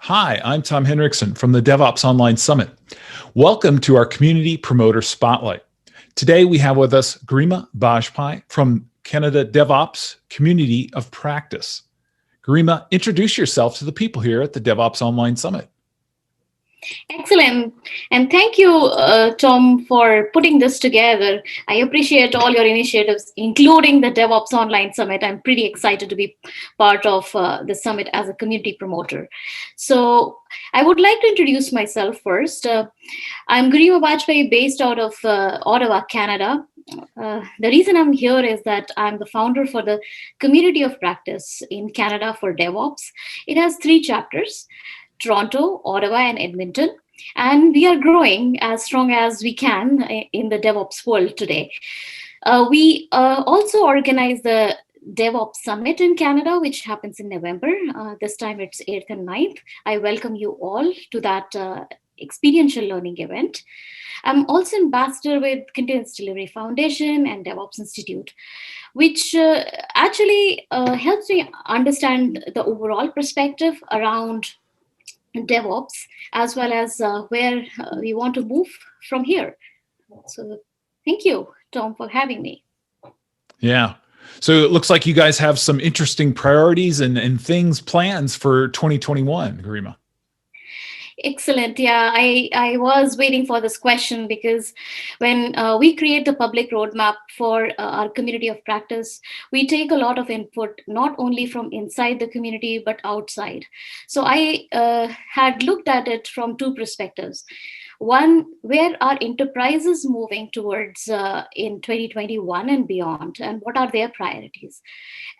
Hi, I'm Tom Henriksen from the DevOps Online Summit. Welcome to our Community Promoter Spotlight. Today we have with us Garima Bajpai from Canada DevOps Community of Practice. Garima, introduce yourself to the people here at the DevOps Online Summit. Excellent. And thank you, Tom, for putting this together. I appreciate all your initiatives, including the DevOps Online Summit. I'm pretty excited to be part of the summit as a community promoter. So I would like to introduce myself first. I'm Garima Bajpai, based out of Ottawa, Canada. The reason I'm here is that I'm the founder for the Community of Practice in Canada for DevOps. It has 3 chapters: Toronto, Ottawa, and Edmonton. And we are growing as strong as we can in the DevOps world today. We also organize the DevOps Summit in Canada, which happens in November. This time it's 8th and 9th. I welcome you all to that experiential learning event. I'm also ambassador with Continuous Delivery Foundation and DevOps Institute, which actually helps me understand the overall perspective around DevOps, as well as where we want to move from here. So thank you, Tom, for having me. Yeah. So it looks like you guys have some interesting priorities and plans for 2021, Garima. Excellent. Yeah, I was waiting for this question because when we create the public roadmap for our community of practice, we take a lot of input, not only from inside the community, but outside. So I had looked at it from 2 perspectives. One, where are enterprises moving towards in 2021 and beyond, and what are their priorities?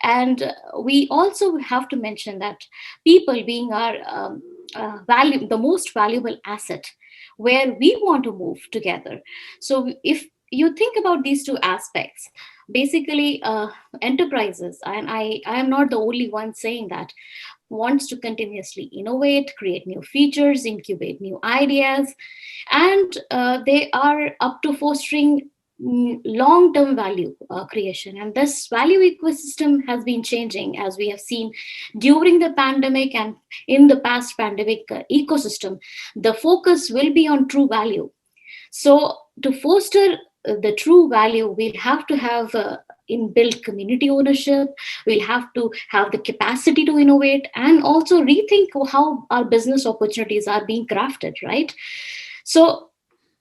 And we also have to mention that people being our the most valuable asset, where we want to move together. So if you think about these 2 aspects, basically enterprises, and I am not the only one saying that, wants to continuously innovate, create new features, incubate new ideas, and they are up to fostering long-term value creation. And this value ecosystem has been changing, as we have seen during the pandemic and in the past pandemic ecosystem. The focus will be on true value. So to foster the true value, we'll have to have inbuilt community ownership. We'll have to have the capacity to innovate and also rethink how our business opportunities are being crafted, right? So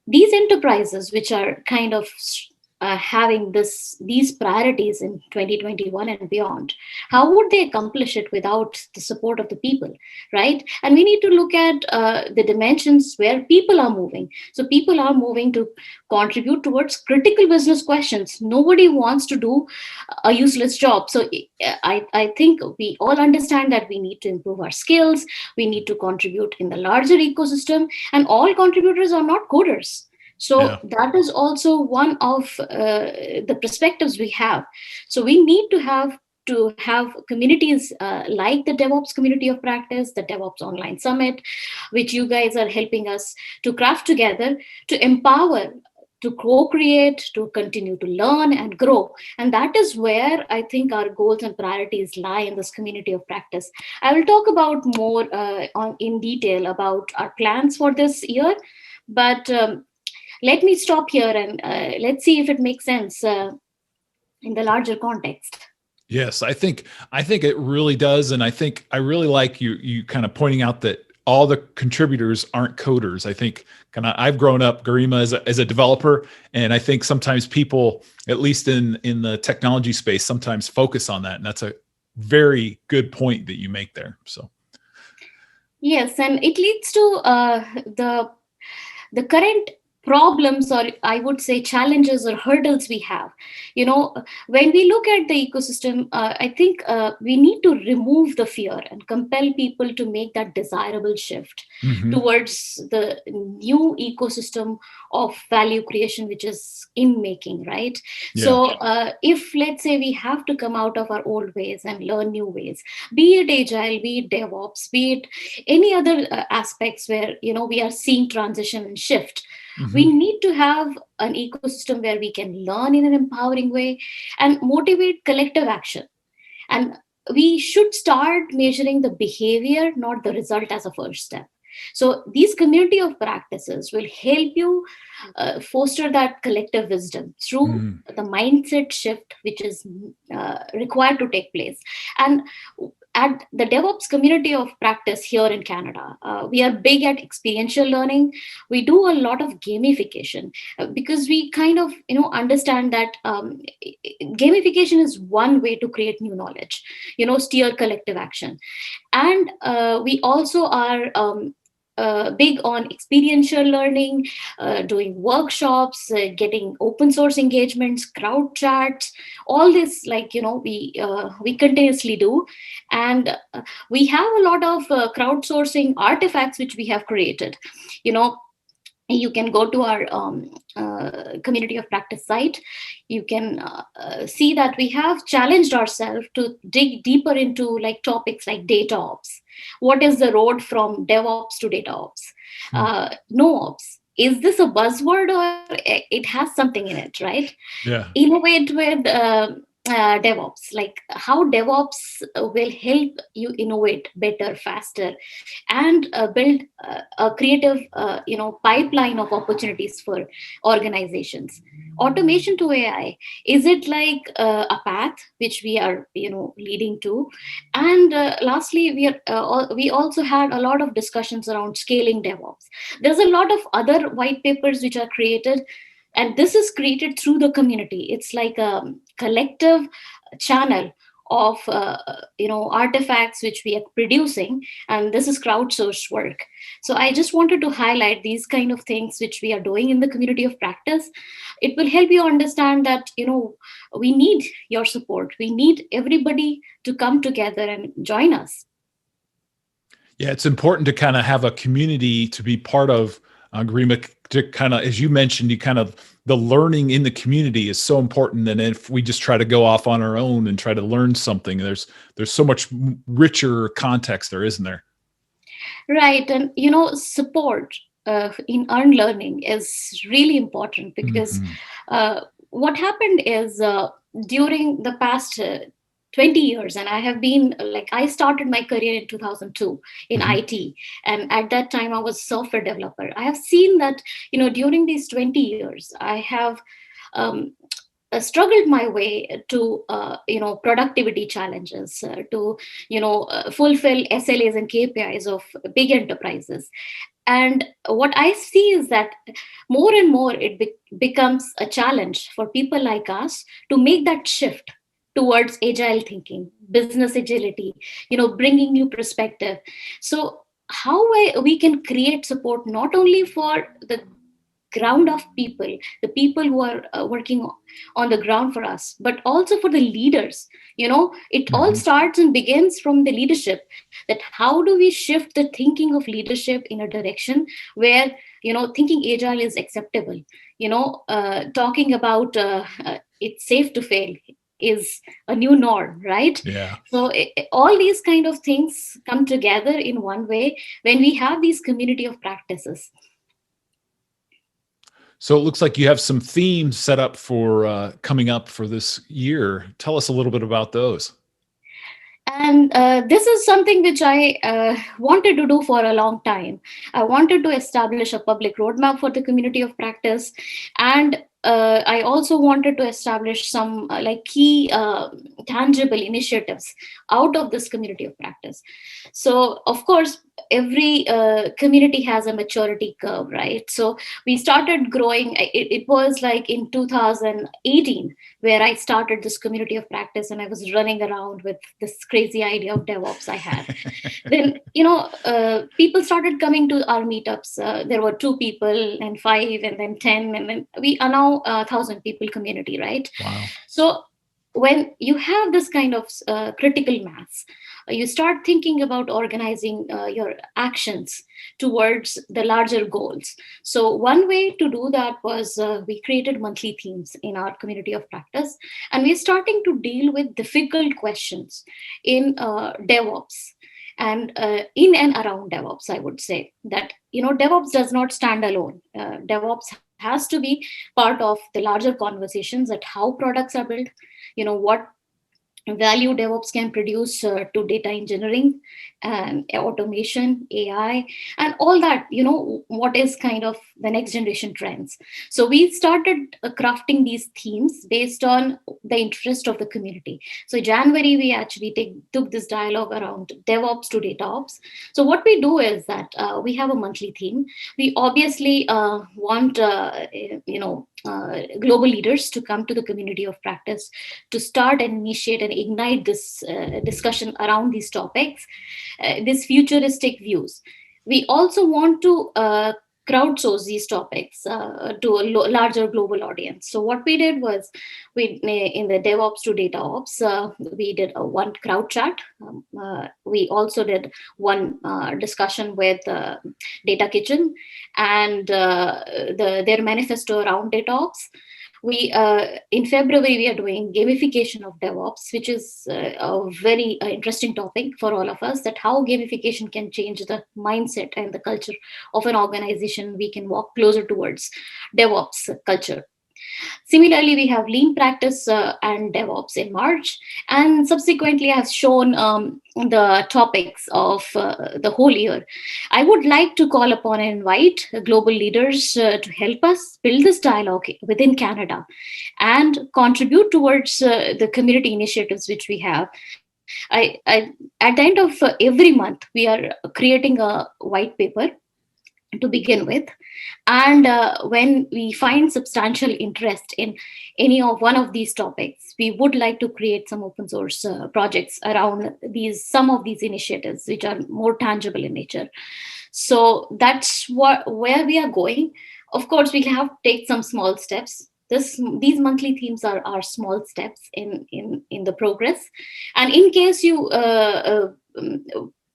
these enterprises, which are kind of having these priorities in 2021 and beyond, how would they accomplish it without the support of the people, right? And we need to look at the dimensions where people are moving. So people are moving to contribute towards critical business questions. Nobody wants to do a useless job. So I think we all understand that we need to improve our skills. We need to contribute in the larger ecosystem, and all contributors are not coders. So that is also one of the perspectives we have. So we need to have communities like the DevOps Community of Practice, the DevOps Online Summit, which you guys are helping us to craft together, to empower, to co-create, to continue to learn and grow. And that is where I think our goals and priorities lie in this community of practice. I will talk about more in detail about our plans for this year, but let me stop here and let's see if it makes sense in the larger context. Yes, I think it really does, and I really like you kind of pointing out that all the contributors aren't coders. I think I've grown up, Garima, as a developer, and I think sometimes people, at least in the technology space, sometimes focus on that, and that's a very good point that you make there. So yes, and it leads to the current problems, or I would say challenges or hurdles we have. When we look at the ecosystem, I think we need to remove the fear and compel people to make that desirable shift towards the new ecosystem of value creation, which is in making, right? Yeah. So if, let's say, we have to come out of our old ways and learn new ways, be it agile, be it DevOps, be it any other aspects where we are seeing transition and shift, we need to have an ecosystem where we can learn in an empowering way and motivate collective action. And we should start measuring the behavior, not the result, as a first step. So these community of practices will help you foster that collective wisdom through Mm. the mindset shift which is required to take place. And at the DevOps community of practice here in Canada, we are big at experiential learning. We do a lot of gamification because we kind of understand that gamification is one way to create new knowledge, steer collective action. And we also are big on experiential learning, doing workshops, getting open source engagements, crowd chats, all this, like we continuously do. And we have a lot of crowdsourcing artifacts which we have created. you know you can go to our community of practice site. You can see that we have challenged ourselves to dig deeper into like topics like data ops. What is the road from DevOps to data ops? Mm. No ops, is this a buzzword, or it has something in it, right? Yeah. Innovate with DevOps, like how DevOps will help you innovate better, faster, and build a creative, pipeline of opportunities for organizations. Automation to AI, is it like a path which we are, leading to? And lastly, we also had a lot of discussions around scaling DevOps. There's a lot of other white papers which are created, and this is created through the community. It's like a collective channel of artifacts which we are producing, and this is crowdsourced work. So I just wanted to highlight these kind of things which we are doing in the community of practice. It will help you understand that we need your support, we need everybody to come together and join us. Yeah, it's important to kind of have a community to be part of, Garima, to kind of, as you mentioned, you kind of, the learning in the community is so important. And if we just try to go off on our own and try to learn something, there's so much richer context there, isn't there? Right. And support in earned learning is really important because Mhm. what happened is, during the past 20 years, and I have been like, I started my career in 2002 in Mhm. IT, and at that time I was software developer. I have seen that during these 20 years I have um, struggled my way to productivity challenges, to fulfill SLAs and KPIs of big enterprises. And what I see is that more and more it becomes a challenge for people like us to make that shift towards agile thinking, business agility, bringing new perspective. So how we can create support not only for the ground of people, the people who are working on the ground for us, but also for the leaders. It all Mhm. starts and begins from the leadership, that how do we shift the thinking of leadership in a direction where thinking agile is acceptable. Talking about it's safe to fail is a new norm, right? Yeah. So all these kind of things come together in one way when we have these community of practices. So it looks like you have some themes set up for coming up for this year. Tell us a little bit about those. And this is something which I wanted to do for a long time. I wanted to establish a public roadmap for the community of practice. And I also wanted to establish some like key tangible initiatives out of this community of practice. So, of course, every community has a maturity curve, right? So we started growing. It was like in 2018 where I started this community of practice, and I was running around with this crazy idea of DevOps I had. Then, people started coming to our meetups. There were 2 people, and 5, and then 10, and then we are now 1,000 people community, right? Wow. So when you have this kind of critical mass, you start thinking about organizing your actions towards the larger goals. So one way to do that was, we created monthly themes in our community of practice, and we're starting to deal with difficult questions in DevOps. And in and around DevOps, I would say that DevOps does not stand alone. DevOps has to be part of the larger conversations at how products are built, what value DevOps can produce to data engineering and automation, AI, and all that, what is kind of the next generation trends. So we started crafting these themes based on the interest of the community. So January, we actually took this dialogue around DevOps to data ops. So what we do is that we have a monthly theme. We obviously want, global leaders to come to the community of practice to start and initiate and ignite this discussion around these topics, these futuristic views. We also want to crowdsource these topics to a larger global audience. So what we did was, we in the DevOps to data ops, we did a one crowd chat. We also did one discussion with Data Kitchen and their manifesto around data ops. We In February, we are doing gamification of DevOps, which is a very interesting topic for all of us, that how gamification can change the mindset and the culture of an organization. We can walk closer towards DevOps culture. Similarly, we have lean practice and DevOps in March, and subsequently I have shown the topics of the whole year. I would like to call upon and invite global leaders to help us build this dialogue within Canada and contribute towards the community initiatives which we have. At the end of every month, we are creating a white paper to begin with, and when we find substantial interest in any of one of these topics, we would like to create some open source projects around some of these initiatives which are more tangible in nature. So that's where we are going. Of course, we have to take some small steps. These monthly themes are small steps in the progress. And in case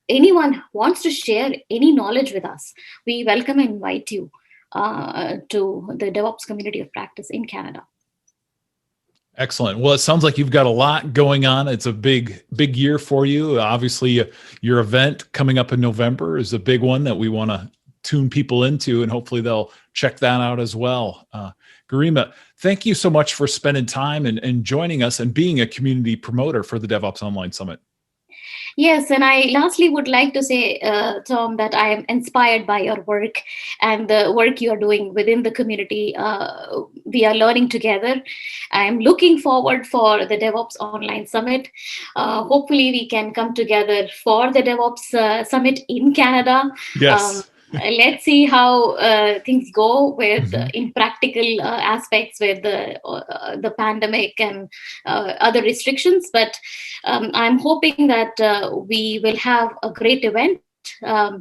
anyone wants to share any knowledge with us, we welcome and invite you to the DevOps community of practice in Canada. Excellent. Well, it sounds like you've got a lot going on. It's a big year for you. Obviously, your event coming up in November is a big one that we want to tune people into, and hopefully they'll check that out as well. Garima, thank you so much for spending time and joining us and being a community promoter for the DevOps Online Summit. Yes, and I lastly would like to say, Tom, that I am inspired by your work and the work you are doing within the community. We are learning together. I am looking forward for the DevOps Online Summit. Hopefully, we can come together for the DevOps Summit in Canada. Yes. Let's see how things go with in practical aspects with the pandemic and other restrictions. But I'm hoping that we will have a great event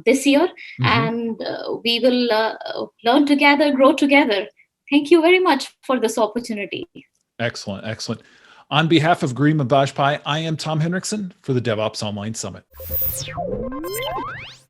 this year, and we will learn together, grow together. Thank you very much for this opportunity. Excellent, excellent. On behalf of Garima Bajpai, I am Tom Henriksen for the DevOps Online Summit.